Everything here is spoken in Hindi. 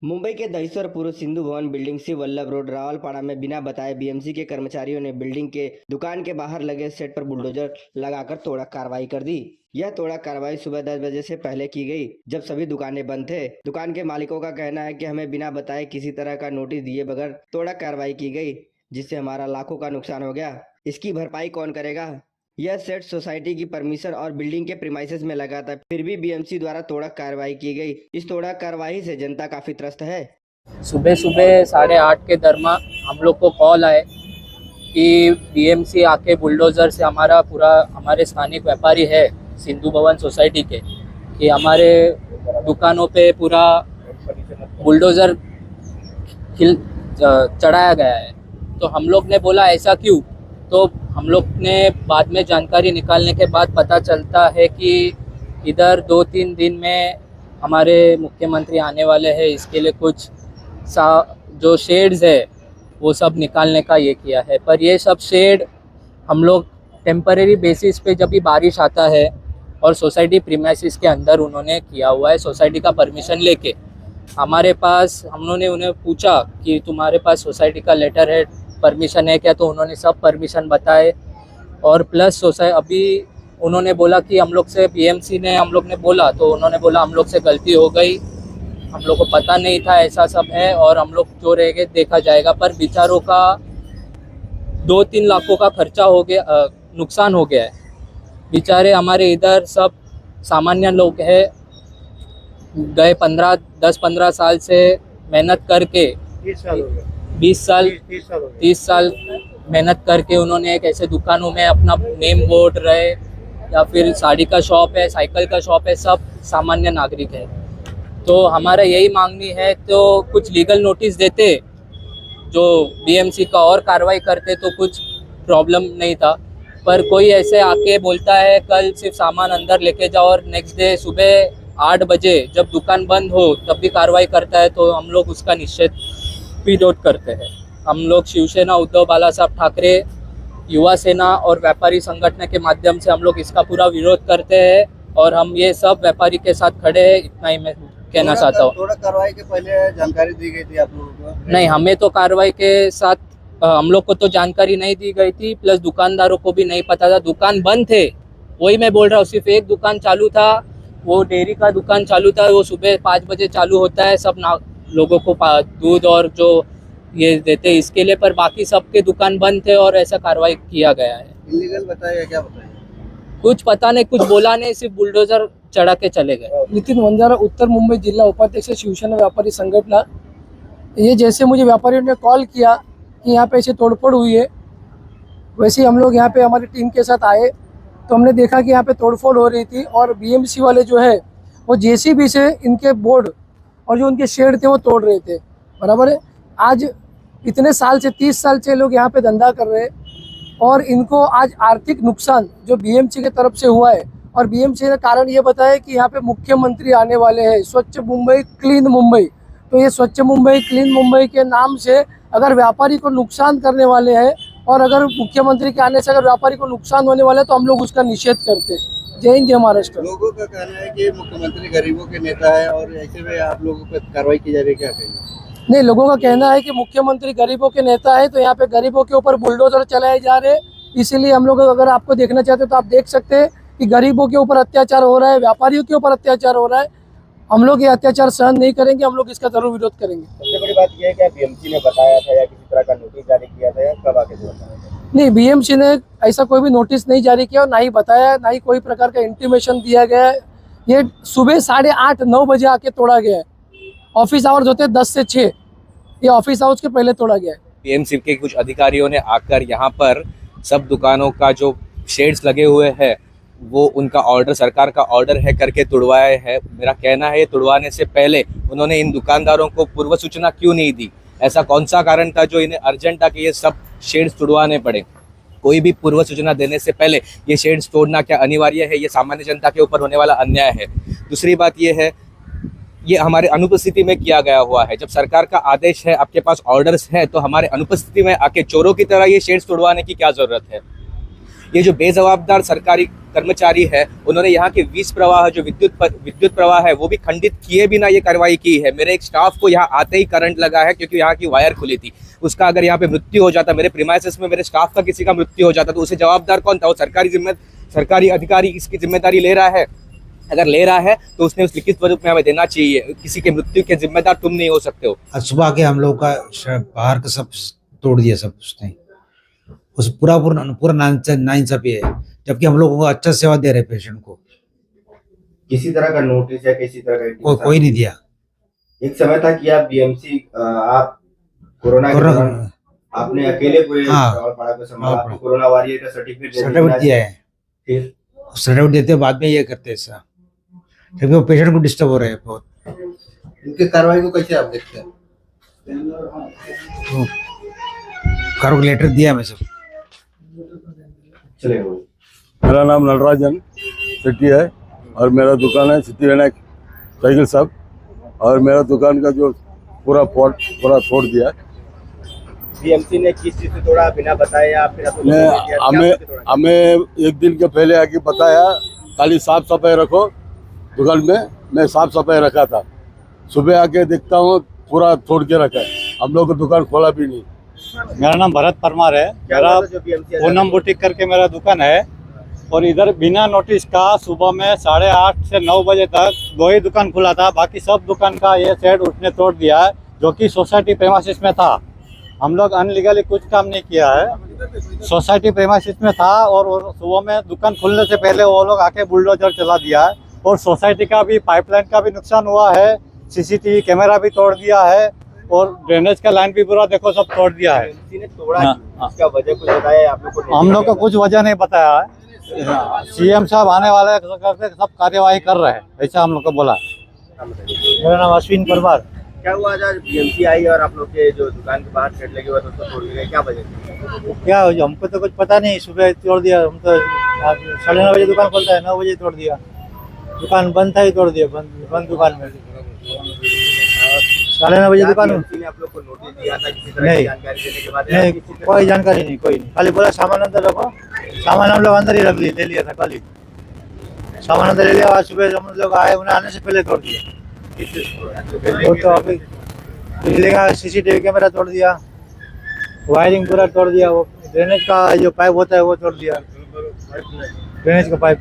मुंबई के दहिसर पूर्व सिंधु भवन बिल्डिंग सी वल्लभ रोड रावलपाड़ा में बिना बताए बीएमसी के कर्मचारियों ने बिल्डिंग के दुकान के बाहर लगे सेट पर बुलडोजर लगाकर तोड़ा कार्रवाई कर दी। यह तोड़ा कार्रवाई सुबह 10 बजे से पहले की गई, जब सभी दुकानें बंद थे। दुकान के मालिकों का कहना है कि हमें बिना बताए किसी तरह का नोटिस दिए बगैर तोड़ा कार्रवाई की गई, जिससे हमारा लाखों का नुकसान हो गया। इसकी भरपाई कौन करेगा? यह सेट सोसाइटी की परमिशन और बिल्डिंग के प्रीमाइसेस में लगा था, फिर भी बीएमसी द्वारा तोड़ा कार्रवाई की गई। इस तोड़ा कार्रवाई से जनता काफी त्रस्त है। सुबह सुबह 8:30 के दरमियान हम लोग को कॉल आए कि बीएमसी आके बुलडोज़र से हमारे स्थानिक व्यापारी है सिंधु भवन सोसाइटी के कि हमारे दुकानों पे पूरा बुलडोज़र चढ़ाया गया है। तो हम लोग ने बोला ऐसा क्यों? तो हम लोग ने बाद में जानकारी निकालने के बाद पता चलता है कि इधर 2-3 दिन में हमारे मुख्यमंत्री आने वाले हैं, इसके लिए कुछ जो शेड्स है वो सब निकालने का ये किया है। पर ये सब शेड हम लोग टेम्परेरी बेसिस पे जब भी बारिश आता है और सोसाइटी प्रीमाइसेस के अंदर उन्होंने किया हुआ है, सोसाइटी का परमिशन लेके। हमारे पास हमने उन्हें पूछा कि तुम्हारे पास सोसाइटी का लेटर है, परमिशन है क्या? तो उन्होंने सब परमिशन बताए। और प्लस अभी उन्होंने बोला कि हम लोग से बीएमसी ने हम लोग ने बोला, तो उन्होंने बोला हम लोग से गलती हो गई, हम लोग को पता नहीं था, ऐसा सब है और हम लोग जो रहेंगे देखा जाएगा। पर बेचारों का 2-3 लाखों का खर्चा हो गया, नुकसान हो गया है। बेचारे हमारे इधर सब सामान्य लोग हैं, गए 10-15 साल से मेहनत करके 20 साल 30 साल मेहनत करके उन्होंने एक ऐसे दुकानों में अपना नेम बोर्ड रहे, या फिर साड़ी का शॉप है, साइकिल का शॉप है, सब सामान्य नागरिक है। तो हमारा यही मांगनी है, तो कुछ लीगल नोटिस देते जो बीएमसी का और कार्रवाई करते तो कुछ प्रॉब्लम नहीं था। पर कोई ऐसे आके बोलता है कल सिर्फ सामान अंदर लेके जाओ और नेक्स्ट डे सुबह 8 बजे जब दुकान बंद हो तब भी कार्रवाई करता है, तो हम लोग उसका निषेध विरोध करते हैं। हम लोग शिवसेना उद्धव बाला साहब ठाकरे युवा सेना और व्यापारी संगठन के माध्यम से हम लोग इसका पूरा विरोध करते हैं और हम ये सब व्यापारी के साथ खड़े हैं। इतना ही मैं कहना चाहता हूँ। थोड़ा कार्रवाई के पहले जानकारी दी गई थी आप लोगों को? नहीं, हमें तो कार्रवाई के साथ हम लोग को तो जानकारी नहीं दी गई थी, प्लस दुकानदारों को भी नहीं पता था। दुकान बंद थे, वही मैं बोल रहा हूँ। सिर्फ एक दुकान चालू था, वो डेयरी का दुकान चालू था, वो सुबह 5 बजे चालू होता है, सब लोगों को दूध और जो ये देते इसके लिए। पर बाकी सबके दुकान बंद थे और ऐसा कार्रवाई किया गया है। इलीगल बताया क्या बताया? कुछ पता नहीं, कुछ बोला नहीं, सिर्फ बुलडोजर चढ़ा के चले गए। नितिन वंजारा, उत्तर मुंबई जिला उपाध्यक्ष शिवसेना व्यापारी संगठन। ये जैसे मुझे व्यापारियों ने कॉल किया कि यहाँ पे ऐसे तोड़फोड़ हुई है, वैसे ही हम लोग यहाँ पे हमारी टीम के साथ आए तो हमने देखा कि यहाँ पे तोड़फोड़ हो रही थी और बीएमसी वाले जो है वो जेसीबी से इनके बोर्ड और जो उनके शेड थे वो तोड़ रहे थे। बराबर है। आज इतने साल से 30 साल से लोग यहाँ पे धंधा कर रहे हैं और इनको आज आर्थिक नुकसान जो बीएमसी के तरफ से हुआ है, और बीएमसी ने कारण ये बताया कि यहाँ पे मुख्यमंत्री आने वाले हैं, स्वच्छ मुंबई क्लीन मुंबई। तो ये स्वच्छ मुंबई क्लीन मुंबई के नाम से अगर व्यापारी को नुकसान करने वाले हैं और अगर मुख्यमंत्री के आने से अगर व्यापारी को नुकसान होने वाला है तो हम लोग उसका निषेध करते हैं। जय हिंद, जय महाराष्ट्र। लोगों का कहना है कि मुख्यमंत्री गरीबों के नेता है और ऐसे में आप लोगों पर कार्रवाई की जा रही है, क्या कहेंगे? नहीं, लोगों का कहना है कि मुख्यमंत्री गरीबों के नेता है, तो यहाँ पे गरीबों के ऊपर बुलडोजर चलाए जा रहे हैं। इसीलिए हम लोग अगर आपको देखना चाहते हैं तो आप देख सकते हैं कि गरीबों के ऊपर अत्याचार हो रहा है, व्यापारियों के ऊपर अत्याचार हो रहा है। हम लोग ये अत्याचार सहन नहीं करेंगे, हम लोग इसका जरूर विरोध करेंगे। सबसे बड़ी बात यह है कि बीएमसी ने बताया था या किसी तरह का नोटिस जारी किया था, या कब आके बताया था? नहीं, बीएमसी ने ऐसा कोई भी नोटिस नहीं जारी किया और ना ही बताया, ना ही कोई प्रकार का इंटीमेशन दिया गया है। ये सुबह 8:30-9 बजे आके तोड़ा गया है। ऑफिस आवर्स होते हैं 10 से 6, ये ऑफिस आवर्स के पहले तोड़ा गया है। बीएमसी के कुछ अधिकारियों ने आकर यहाँ पर सब दुकानों का जो शेड्स लगे हुए हैं वो उनका ऑर्डर, सरकार का ऑर्डर है करके तुड़वाए हैं। मेरा कहना है तुड़वाने से पहले उन्होंने इन दुकानदारों को पूर्व सूचना क्यों नहीं दी? ऐसा कौन सा कारण था जो इन्हें अर्जेंट था कि ये सब शेड्स तुड़वाने पड़े? कोई भी पूर्व सूचना देने से पहले ये शेड्स तोड़ना क्या अनिवार्य है? ये सामान्य जनता के ऊपर होने वाला अन्याय है। दूसरी बात ये है, ये हमारे अनुपस्थिति में किया गया हुआ है। जब सरकार का आदेश है, आपके पास ऑर्डर्स है, तो हमारे अनुपस्थिति में आके चोरों की तरह ये शेड्स तोड़वाने की क्या जरूरत है? ये जो बेजवाबदार सरकारी कर्मचारी है, उन्होंने यहाँ के विद्युत प्रवाह जो विद्युत प्रवाह है वो भी खंडित किए बिना ये कार्रवाई की है। मेरे एक स्टाफ को यहाँ आते ही करंट लगा है क्योंकि यहाँ की वायर खुली थी। उसका अगर यहाँ पे मृत्यु हो जाता, मेरे प्रीमाइसेस में मेरे स्टाफ का किसी का मृत्यु हो जाता, तो उसे जवाबदार कौन था? वो सरकारी अधिकारी इसकी जिम्मेदारी ले रहा है। अगर ले रहा है तो उसने उस लिखित स्वरूप में हमें देना चाहिए। किसी के मृत्यु के जिम्मेदार तुम नहीं हो सकते हो। आज सुबह के हम लोग का बाहर का सब तोड़ दिया, सब उसने उस पूरा नाइंसाफी है, जबकि हम लोगों को अच्छा सेवा दे रहे पेशेंट को। किसी तरह का नोटिस या किसी तरह का कोई नहीं दिया। एक समय था कि आप बीएमसी आप कोरोना के दौरान आपने अकेले पूरे रावलपाड़ा को संभाला, आपको कोरोना वॉरियर का सर्टिफिकेट दिया है। फिर सर्टिफिकेट देते बाद में ये करते ऐसा, क्योंकि वो पेशेंट को डिस्टर्ब हो रहे हैं बहुत। इनके कार्रवाई को कैसे आप देखते हैं? तो लेटर दिया मैं सब। चलेगा। मेरा नाम नटराजन शेट्टी है और मेरा दुकान है सिद्धिविनायक साइकिल शॉप, और मेरा दुकान का जो पूरा तोड़ दिया। बीएमसी ने किस चीज से तोड़ा बिना बताए या फिर हमें एक दिन के पहले आके बताया खाली साफ सफाई रखो दुकान में। मैं साफ सफाई रखा था, सुबह आके देखता हूँ पूरा तोड़ के रखा है। हम लोग को दुकान खोला भी नहीं। मेरा नाम भरत परमार है। मेरा पूनम बुटीक करके मेरा दुकान है, और इधर बिना नोटिस का सुबह में 8:30 से 9 बजे तक 2 ही दुकान खुला था। बाकी सब दुकान का ये शेड उसने तोड़ दिया है, जो कि सोसाइटी प्रेमाइसिस में था। हम लोग अनलीगली कुछ काम नहीं किया है, सोसाइटी प्रेमाइसिस में था। और सुबह में दुकान खुलने से पहले वो लोग आके बुलडोजर चला दिया है, और सोसाइटी का भी पाइपलाइन का भी नुकसान हुआ है। सीसीटीवी कैमरा भी तोड़ दिया है, और ड्रेनेज का लाइन भी पूरा देखो सब तोड़ दिया है। इसका वजह कुछ बताया आप लोग को? हम लोग को कुछ वजह नहीं बताया है। सीएम साहब आने वाले करके सब कार्यवाही कर रहे हैं, ऐसा हम लोग को बोला। मेरा नाम अश्विन परमार। क्या हुआ आज बीएमसी आई और आप लोग के जो दुकान के बाहर शेड लगे हुए थे उसको तोड़ दिया, क्या वजह थी? क्या हमको तो कुछ पता नहीं, सुबह तोड़ दिया। हम तो 9:30 बजे दुकान खोलता है, 9 बजे तोड़ दिया। दुकान बंद था ही तोड़ दिया, बंद दुकान में 9:30 बजे दुकान में। आप लोग को नोटिस दिया था किसी तरह की जानकारी देने के बाद? नहीं, कोई जानकारी नहीं, कोई नहीं। खाली बोला सामान अंदर रखो, सामान हम लोग अंदर ही रख ले लिया था। कल ही सामान अंदर ले लिया, आज सुबह हम लोग आए, उन्हें आने से पहले तोड़ दिया। वो तो अभी बिजली का सीसीटीवी कैमरा तोड़ दिया, वायरिंग पूरा तोड़ दिया। वो ड्रेनेज का जो पाइप होता है वो तोड़ दिया, ड्रेनेज का पाइप।